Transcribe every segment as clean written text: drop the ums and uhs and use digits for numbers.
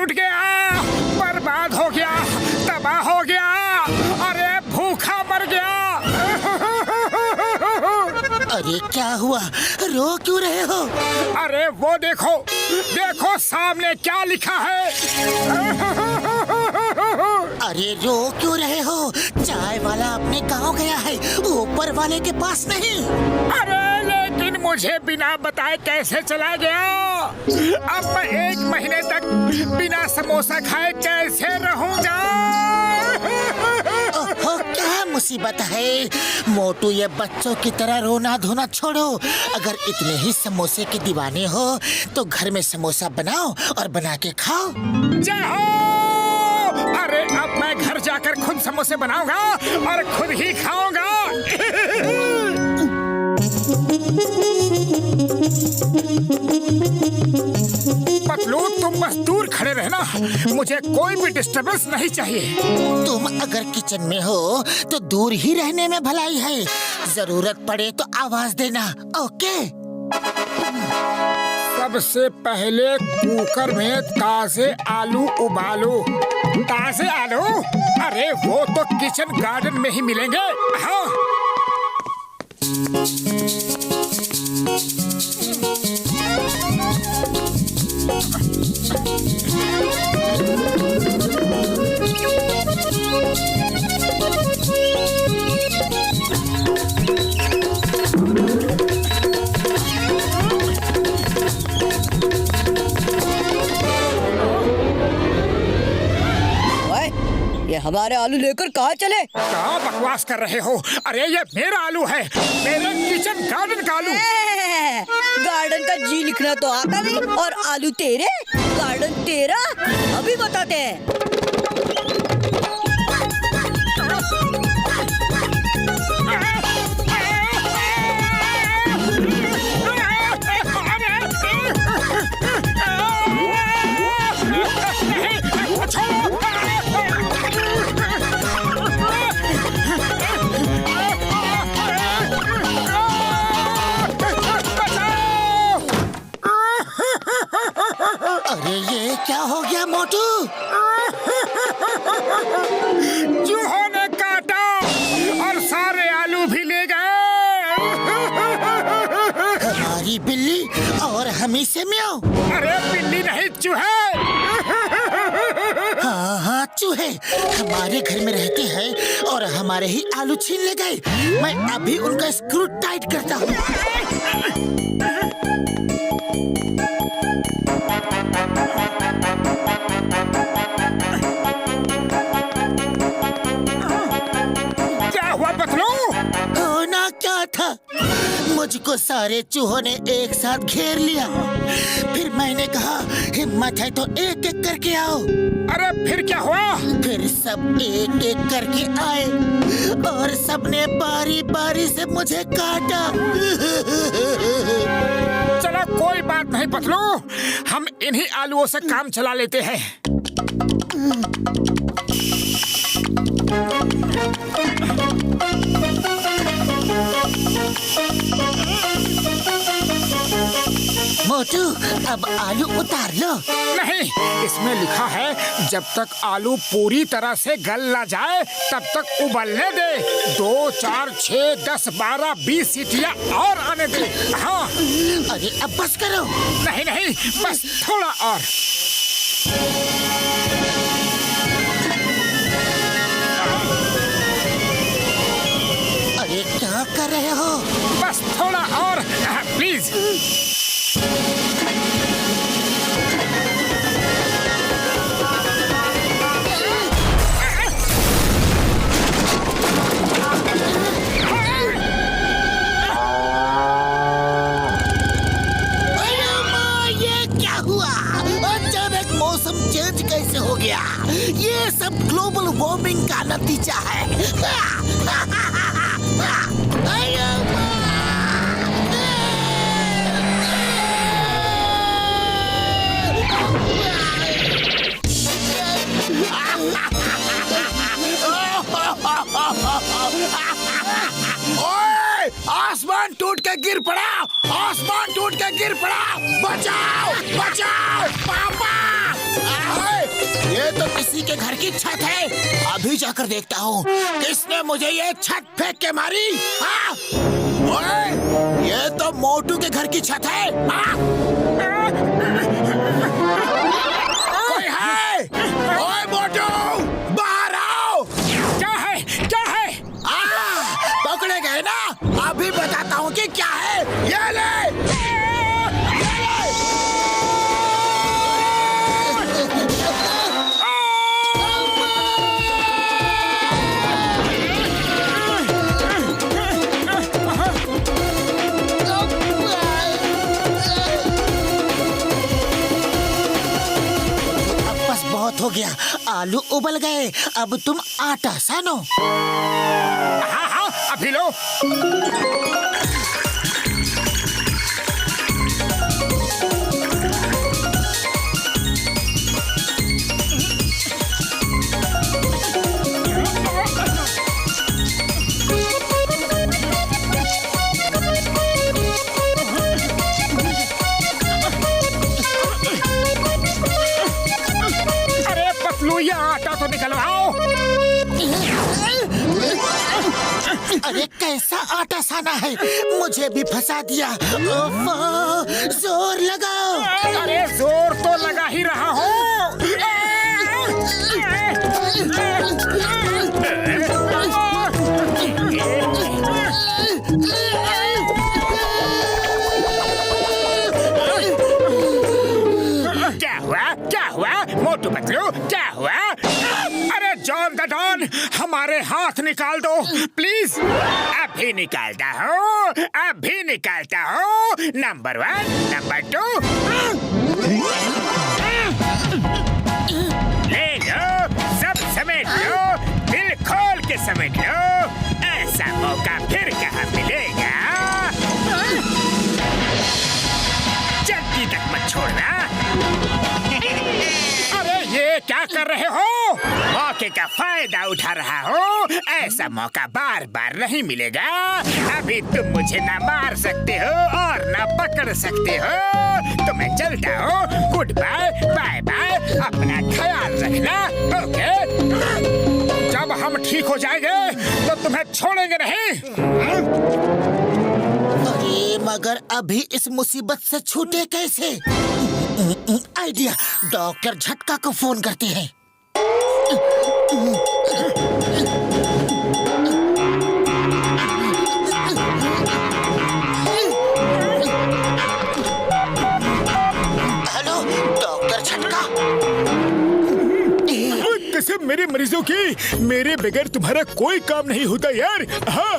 लुट गया, बर्बाद हो गया, तबाह हो गया, अरे भूखा मर गया। अरे क्या हुआ, रो क्यों रहे हो? अरे वो देखो, देखो सामने क्या लिखा है। अरे रो क्यों रहे हो? चाय वाला अपने गांव गया है, ऊपर वाले के पास नहीं। अरे लेकिन मुझे बिना बताए कैसे चला गया? अब मैं 1 महीने तक बिना समोसा खाए कैसे रहूंगा? ओहो, क्या मुसीबत है मोटू, ये बच्चों की तरह रोना धोना छोड़ो। अगर इतने ही समोसे के दीवाने हो तो घर में समोसा बनाओ और बना के खाओ। जाओ! अरे अब मैं घर जाकर खुद समोसे बनाऊंगा और खुद ही खाऊंगा। पतलू, तुम बस दूर खड़े रहना, मुझे कोई भी डिस्टर्बेंस नहीं चाहिए। तुम अगर किचन में हो तो दूर ही रहने में भलाई है, जरूरत पड़े तो आवाज देना, ओके? सबसे पहले कुकर में ताजे आलू उबालो। ताजे आलू? अरे वो तो किचन गार्डन में ही मिलेंगे। हाँ। ये हमारे आलू लेकर कहाँ चले? क्या बकवास कर रहे हो? अरे ये मेरा आलू है, मेरे किचन गार्डन का आलू। गार्डन का जी लिखना तो आता नहीं और आलू तेरे, गार्डन तेरा, अभी बताते हैं। अरे ये क्या हो गया मोटू? चूहों ने काटा और सारे आलू भी ले गए। हमारी बिल्ली और हम ही से म्याऊं। अरे बिल्ली नहीं, चूहे। हाँ हाँ, चूहे हमारे घर में रहते हैं और हमारे ही आलू छीन ले गए। मैं अभी उनका स्क्रू टाइट करता हूँ। क्या हुआ पतलू? होना क्या था, मुझको सारे चूहों ने एक साथ घेर लिया। फिर मैंने कहा हिम्मत है तो एक एक करके आओ। अरे फिर क्या हुआ? फिर सब एक एक करके आए और सबने बारी बारी से मुझे काटा। चलो कोई बात नहीं पतलू, हम इन्हीं आलूओं से काम चला लेते हैं। मोटू अब आलू उतार लो। नहीं, इसमें लिखा है जब तक आलू पूरी तरह से गल ना जाए तब तक उबलने दे। 2, 4, 6, 10, 12, 20 सीटियां और आने दे। हाँ। अरे अब बस करो। नहीं नहीं, बस थोड़ा और। अरे क्या कर रहे हो? बस थोड़ा और, प्लीज। चेंज कैसे हो गया? ये सब ग्लोबल वार्मिंग का नतीजा है। ओए, आसमान टूट के गिर पड़ा, आसमान टूट के गिर पड़ा, बचाओ बचाओ पापा। ये तो किसी के घर की छत है। अभी जाकर देखता हूँ किसने मुझे ये छत फेंक के मारी। हाँ? ओए, ये तो मोटू के घर की छत है। हाँ? कोई है? ओए मोटू, बाहर आओ। क्या है? क्या है? पकड़े गए ना? अभी बताता हूँ कि क्या है। ये ले। बहुत हो गया, आलू उबल गए। अब तुम आटा सानो। हाँ हाँ, अभी लो। ये आटा तो निकलवाओ। अरे कैसा आटा साना है, मुझे भी फंसा दिया। जोर लगाओ। अरे जोर तो लगा ही रहा हूँ। क्या हुआ मोटू पतलू, क्या हुआ? अरे जॉन द डॉन, हमारे हाथ निकाल दो प्लीज। अभी निकालता हूँ, अभी निकालता हूँ। Number 1, number 2। ले लो, सब समेट लो, दिल खोल के समेट लो। ऐसा मौका फिर कहाँ मिलेगा। जल्दी तक मत छोड़ना। अरे ये क्या कर रहे हो? मौके का फायदा उठा रहा हो। ऐसा मौका बार बार नहीं मिलेगा। अभी तुम मुझे ना मार सकते हो और ना पकड़ सकते हो। तो मैं चलता हूँ। Goodbye, bye bye. अपना ख्याल रखना, ओके? जब हम ठीक हो जाएंगे तो तुम्हें छोड़ेंगे नहीं। अरे मगर अभी इस मुसीबत से छूटे कैसे? आइडिया, डॉक्टर झटका को फोन करते हैं। हेलो डॉक्टर झटका। कसम मेरे मरीजों की, मेरे बगैर तुम्हारा कोई काम नहीं होता यार। हाँ।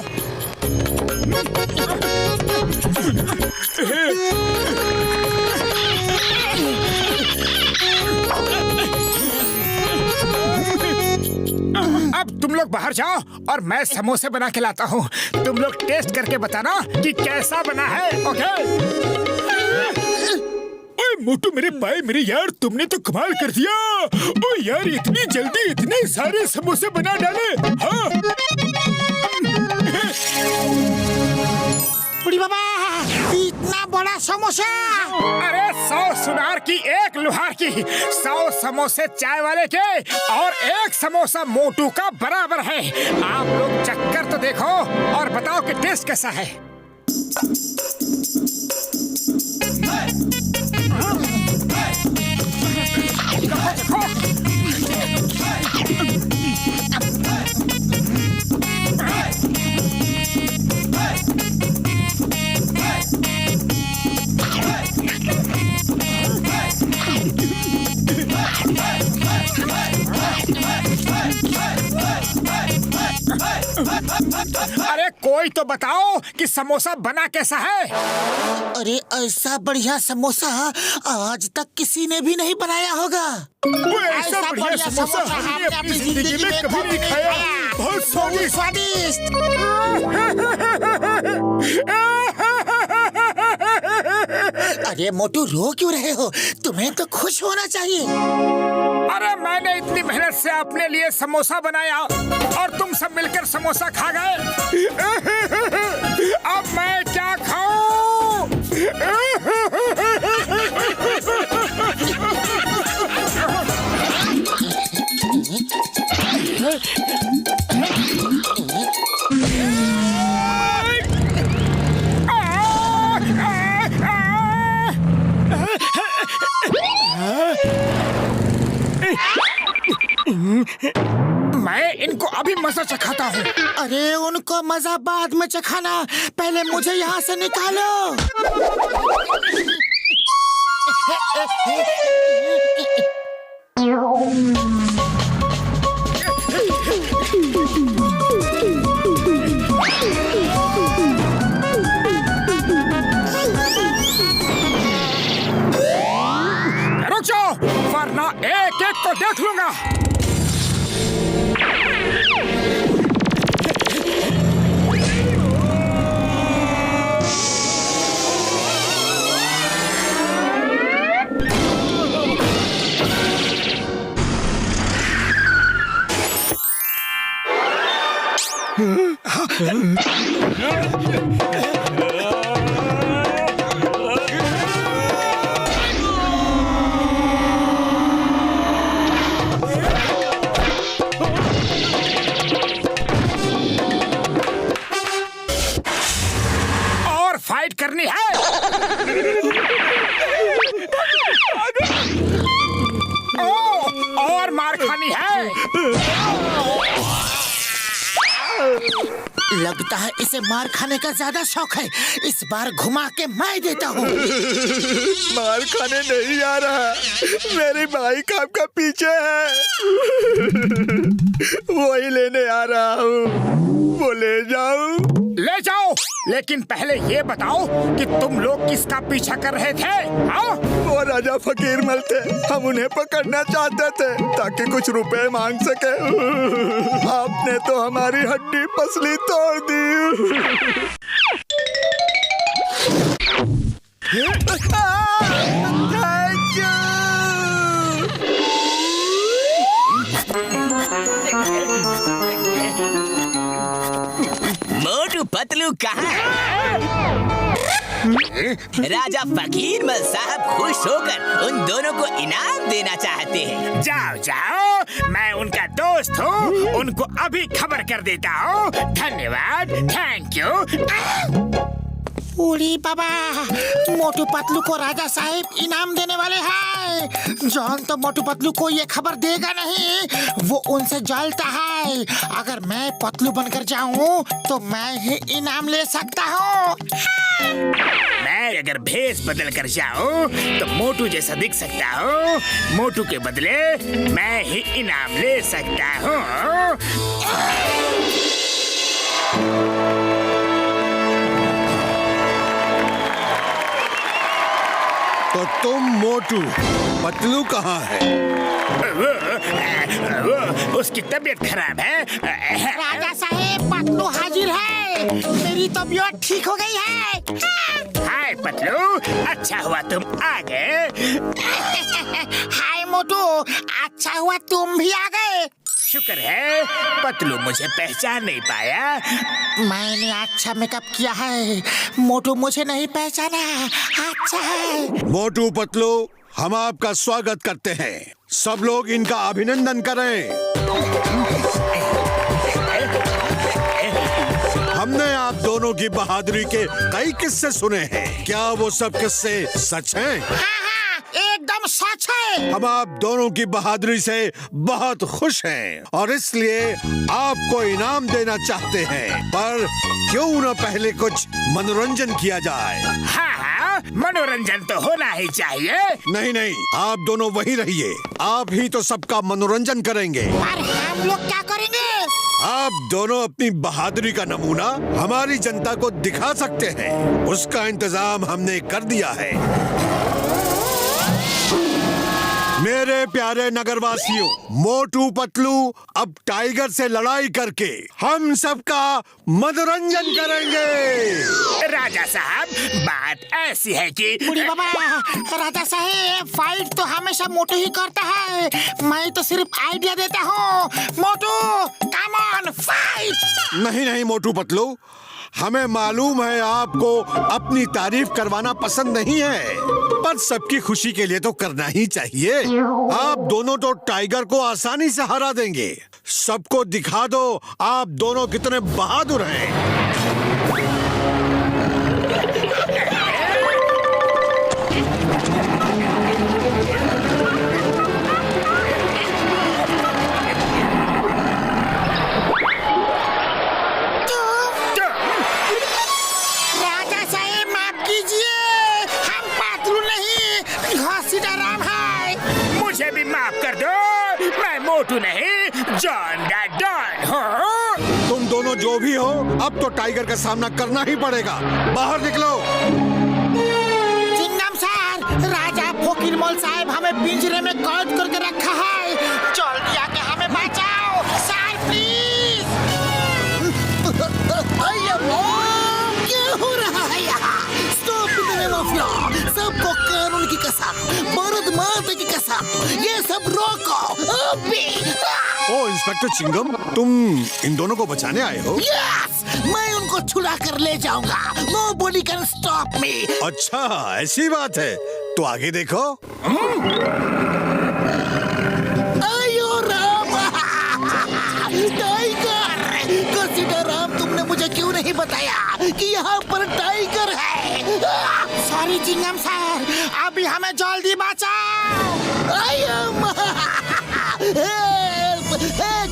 अब तुम लोग बाहर जाओ और मैं समोसे बना के लाता हूँ। तुम लोग टेस्ट करके बताना कि कैसा बना है, ओके? ओए मोटू, मेरे पाए मेरे यार, तुमने तो कमाल कर दिया। ओ यार, इतनी जल्दी इतने सारे समोसे बना डाले। हाँ। बुढ़ी बाबा, इतना बड़ा समोसा। अरे 100 सुनार की 1 लुहार की, 100 समोसे चाय वाले के और 1 समोसा मोटू का बराबर है। आप लोग चक्कर तो देखो और बताओ कि टेस्ट कैसा है। अरे कोई तो बताओ कि समोसा बना कैसा है। अरे ऐसा बढ़िया समोसा आज तक किसी ने भी नहीं बनाया होगा। वो ऐसा बढ़िया समोसा हमने अपनी जिंदगी में कभी नहीं खाया। बहुत स्वादिष्ट। अरे मोटू, रो क्यों रहे हो? तुम्हें तो खुश होना चाहिए। अरे मैंने इतनी मेहनत से अपने लिए समोसा बनाया और तुम सब मिलकर समोसा खा गए। अब मैं क्या खाऊं? मैं इनको अभी मजा चखाता हूँ। अरे उनको मजा बाद में चखाना, पहले मुझे यहाँ से निकालो। रुक जाओ, वरना एक एक को देख लूंगा। और फाइट करनी है। और मार खानी है। लगता है इसे मार खाने का ज्यादा शौक है। इस बार घुमा के मैं देता हूँ। मार खाने नहीं आ रहा, मेरी बाइक आपका पीछे है। वही लेने आ रहा हूँ, वो ले जाऊं? ले जाओ, लेकिन पहले ये बताओ कि तुम लोग किसका पीछा कर रहे थे? हाँ? वो राजा फकीर मल थे, हम उन्हें पकड़ना चाहते थे ताकि कुछ रुपए मांग सके। आपने तो हमारी हड्डी पसली तोड़ दी। Thank you. मोटू पतलू कहाँ है? राजा फकीर मल साहब खुश होकर उन दोनों को इनाम देना चाहते हैं। जाओ जाओ, मैं उनका दोस्त हूँ, उनको अभी खबर कर देता हूँ। धन्यवाद, थैंक यू। उड़ी बाबा, मोटू पतलू को राजा साहब इनाम देने वाले हैं। जॉन तो मोटू पतलू को ये खबर देगा नहीं, वो उनसे जलता है। अगर मैं पतलू बनकर जाऊं तो मैं ही इनाम ले सकता हूँ। मैं अगर भेष बदल कर जाऊं तो मोटू जैसा दिख सकता हूँ। मोटू के बदले मैं ही इनाम ले सकता हूँ। तो तुम मोटू, पतलू कहाँ है? वो उसकी तबीयत खराब है। राजा साहब, पतलू हाजिर है। मेरी तबीयत ठीक हो गई है। हाय पतलू, अच्छा हुआ तुम आ गए। हाय मोटू, अच्छा हुआ तुम भी आ गए। शुक्र है पतलू मुझे पहचान नहीं पाया। मैंने अच्छा मेकअप किया है, मोटू मुझे नहीं पहचाना। अच्छा है। मोटू पतलू, हम आपका स्वागत करते हैं। सब लोग इनका अभिनंदन करें। हमने आप दोनों की बहादुरी के कई किस्से सुने हैं। क्या वो सब किस्से सच हैं? हाँ, एकदम सच है। हम आप दोनों की बहादुरी से बहुत खुश हैं और इसलिए आपको इनाम देना चाहते हैं। पर क्यों न पहले कुछ मनोरंजन किया जाए? हाँ, मनोरंजन तो होना ही चाहिए। नहीं नहीं, आप दोनों वहीं रहिए। आप ही तो सबका मनोरंजन करेंगे। और हम लोग क्या करेंगे? आप दोनों अपनी बहादुरी का नमूना हमारी जनता को दिखा सकते हैं। उसका इंतजाम हमने कर दिया है। मेरे प्यारे नगरवासियों, मोटू पतलू अब टाइगर से लड़ाई करके हम सबका मनोरंजन करेंगे। राजा साहब, बात ऐसी है कि बुढ़ी बाबा, राजा साहब फाइट तो हमेशा मोटू ही करता है। मैं तो सिर्फ आइडिया देता हूँ। मोटू, कम ऑन फाइट। नहीं नहीं मोटू पतलू, हमें मालूम है आपको अपनी तारीफ करवाना पसंद नहीं है, पर सबकी खुशी के लिए तो करना ही चाहिए। आप दोनों तो टाइगर को आसानी से हरा देंगे। सबको दिखा दो आप दोनों कितने बहादुर हैं। मुझे भी माफ कर दो। मैं मोटू नहीं, जॉन द डॉन हूँ। तुम दोनों जो भी हो, अब तो टाइगर का सामना करना ही पड़ेगा। बाहर निकलो। चिंगम सर, राजा फोकिरमोल साहब हमें पिंजरे में कैद करके रखा है। जल्दी आके हमें बचाओ सर, प्लीज। क्या हो रहा है यहाँ? Stop the name of law. सबको कानून की कसम, भारत माता की कसम, ये सब रोको अभी। ओ इंस्पेक्टर चिंगम, तुम इन दोनों को बचाने आए हो? यस, मैं उनको छुड़ा कर ले जाऊंगा। Nobody can stop me. अच्छा, ऐसी बात है तो आगे देखो। आयो राम, टाइगर। कंसीडर राम, तुमने मुझे क्यों नहीं बताया कि यहाँ पर टाइगर है? सॉरी चिंगम सर, अभी हमें जल्दी बचाओ।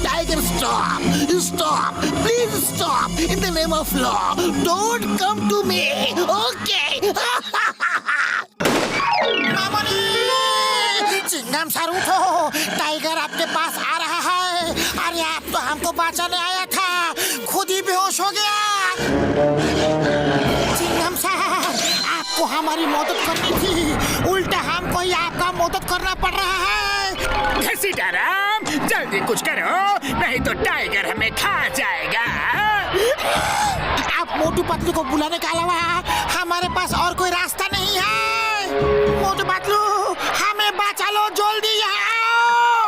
Tiger stop, stop, please stop. In the name of law, don't come to me, okay? Chingam sir उठो, टाइगर आपके पास आ रहा है। अरे आप तो हमको बचाने आया था, खुद ही बेहोश हो गया। चिंगम सर, आपको हमारी मदद करनी थी, उल्टा हमको ही आपका मदद करना पड़ रहा है। घसीटाराम, जल्दी कुछ करो, नहीं तो टाइगर हमें खा जाएगा। आप मोटू पतलू को बुलाने के अलावा हमारे पास और कोई रास्ता नहीं है। मोटू पतलू, हमें बचा लो, जल्दी यहाँ आओ।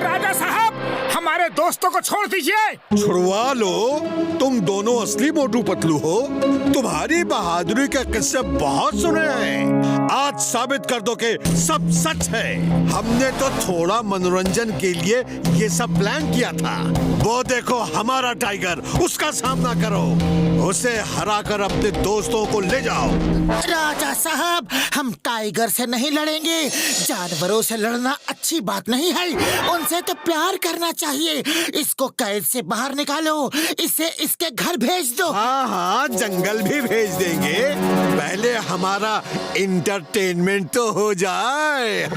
राजा साहब, हमारे दोस्तों को छोड़ दीजिए। छुड़वा लो। तुम दोनों असली मोटू पतलू हो। तुम्हारी बहादुरी के किस्से बहुत सुने हैं। आज साबित कर दो कि सब सच है। हमने तो थोड़ा मनोरंजन के लिए ये सब प्लान किया था। वो देखो हमारा टाइगर, उसका सामना करो। उसे हराकर अपने दोस्तों को ले जाओ। राजा साहब, हम टाइगर से नहीं लड़ेंगे। जानवरों से लड़ना अच्छी बात नहीं है, उनसे तो प्यार करना चाहिए। इसको कैद से बाहर निकालो, इसे इसके घर भेज दो। हाँ हाँ, जंगल भी भेज देंगे। पहले हमारा एंटरटेनमेंट तो हो जाए।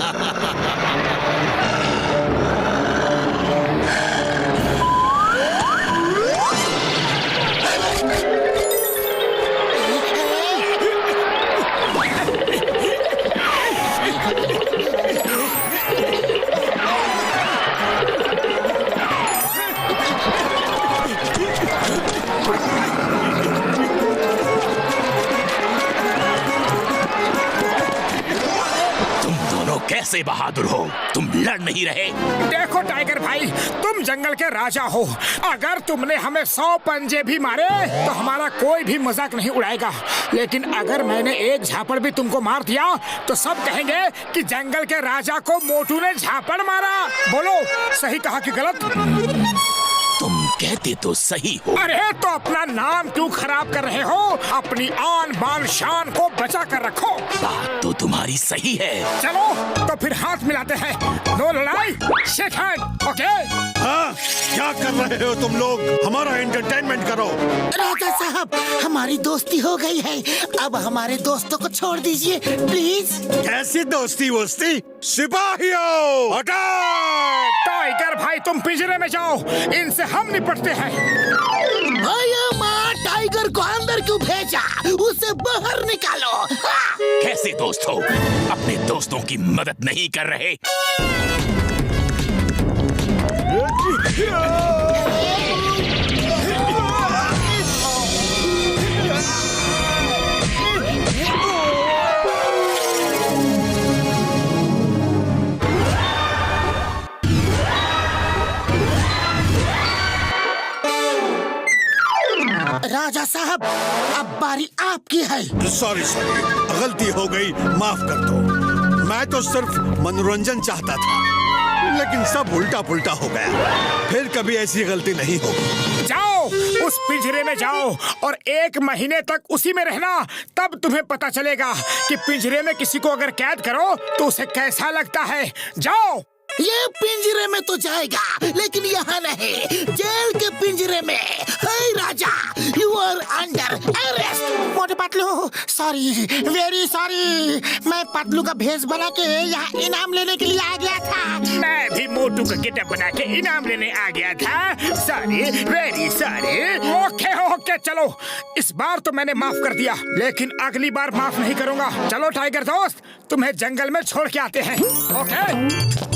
कैसे बहादुर हो, तुम लड़ नहीं रहे? देखो टाइगर भाई, तुम जंगल के राजा हो। अगर तुमने हमें 100 पंजे भी मारे तो हमारा कोई भी मजाक नहीं उड़ाएगा। लेकिन अगर मैंने एक झापड़ भी तुमको मार दिया तो सब कहेंगे कि जंगल के राजा को मोटू ने झापड़ मारा। बोलो, सही कहा कि गलत? तुम कहते तो सही हो। अरे तो अपना नाम क्यों खराब कर रहे हो? अपनी आन बान शान को बचा कर रखो। बात तो तुम्हारी सही है। चलो तो फिर हाथ मिलाते हैं। नो लड़ाई, शेक हैंड, ओके? हाँ, क्या कर रहे हो तुम लोग? हमारा एंटरटेनमेंट करो। राजा साहब, हमारी दोस्ती हो गई है, अब हमारे दोस्तों को छोड़ दीजिए प्लीज। कैसी दोस्ती वोस्ती? सिपाहियों, अटैक! टाइगर भाई, तुम पिंजरे में जाओ, इनसे हम निपटते हैं। माँ, टाइगर को अंदर क्यों भेजा? उसे बाहर निकालो। हाँ। कैसे दोस्त हो, अपने दोस्तों की मदद नहीं कर रहे? राजा साहब, अब बारी आपकी है। सॉरी, गलती हो गई, माफ कर दो। मैं तो सिर्फ मनोरंजन चाहता था, लेकिन सब उल्टा पुल्टा हो गया। फिर कभी ऐसी गलती नहीं होगी। जाओ, उस पिंजरे में जाओ और 1 महीने तक उसी में रहना। तब तुम्हें पता चलेगा कि पिंजरे में किसी को अगर कैद करो तो उसे कैसा लगता है। जाओ। ये पिंजरे में तो जाएगा, लेकिन यहाँ नहीं, जेल के पिंजरे में। हे राजा, यू आर अंडर अरेस्ट। मोटे पतलू, सॉरी, वेरी सॉरी। मैं पतलू का भेष बना के यहाँ इनाम लेने के लिए आ गया था। मैं भी मोटू का गेटअप बना के इनाम लेने आ गया था। Sorry, very sorry. Okay okay, चलो इस बार तो मैंने माफ कर दिया, लेकिन अगली बार माफ नहीं करूंगा। चलो टाइगर दोस्त, तुम्हें जंगल में छोड़ के आते हैं। ओके।